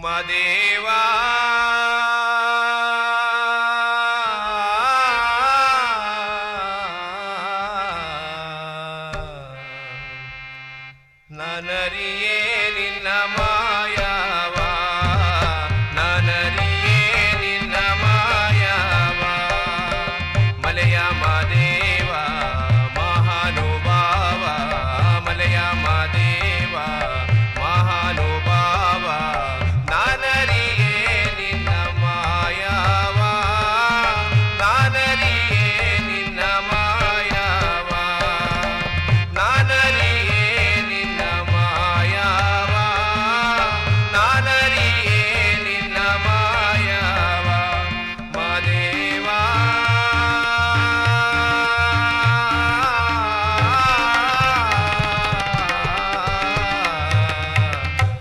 ಮದೇವಾ ನನರಿಯೇ ನಿನ್ನ ಮಾಯವ, ನನರಿಯೇ ನಿನ್ನ ಮಾಯವ. ಮಲೆಯ ಮಾದೇವ ಮಹಾನುಭಾವ, ಮಲೆಯ ಮಾದೇವ ಮಹಾನುಭಾವ. ನಾನರಿಯೇ ನಿನ್ನ ಮಾಯವ, ನಾನರಿಯೇ ನಿನ್ನ ಮಾಯವ, ನಾನರಿಯೇ ನಿನ್ನ ಮಾಯವ, ನಾನರಿಯೇ ನಿನ್ನ ಮಾಯವ. ಮಾದೇವ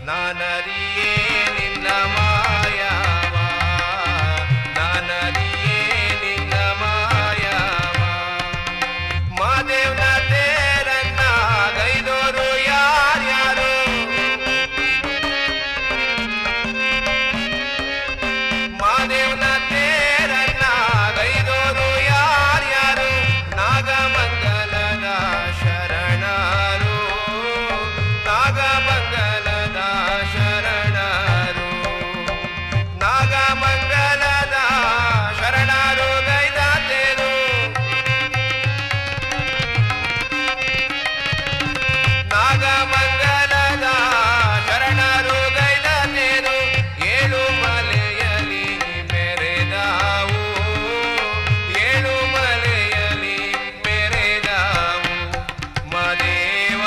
ನಾನರಿಯೇ ನಿನ್ನ ಮಾಯವ, ನಾನರಿಯೇ ನಿನ್ನ ಮಾಯವ. ಮಾದೇವನ ತೇರನ್ನ ಗೈದೋರು ಯಾರ್ಯಾರು, ಮಾದೇವನ ತೇರನ್ನ ಗೈದೋರು ಯಾರ್ಯಾರು. ನಾಗಮಂಗಲದ ಶರಣರು, ನಾಗಮಂಗಲದ ಶರಣರು, ನಾಗಮಂಗಲದ ಶರಣರು ಗೈದಾತೆರು. ನಾಗಮಂಗಲದ ಶರಣರು ಗೈದಾತೆರು. ಏಳು ಮಲೆಯಲ್ಲಿ ಮೆರೆದಾವು, ಏಳು ಮಲೆಯಲ್ಲಿ ಮೆರೆದಾವು. ಮದೇವ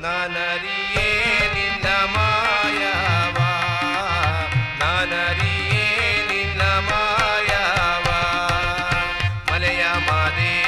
ನಾನರಿಯೇ ನಿನ್ನ ಮಾಯವ, ನಾನರಿಯೇ ನಿನ್ನ ಮಾಯವ. ಮಲೆಯ ಮಾದೇವ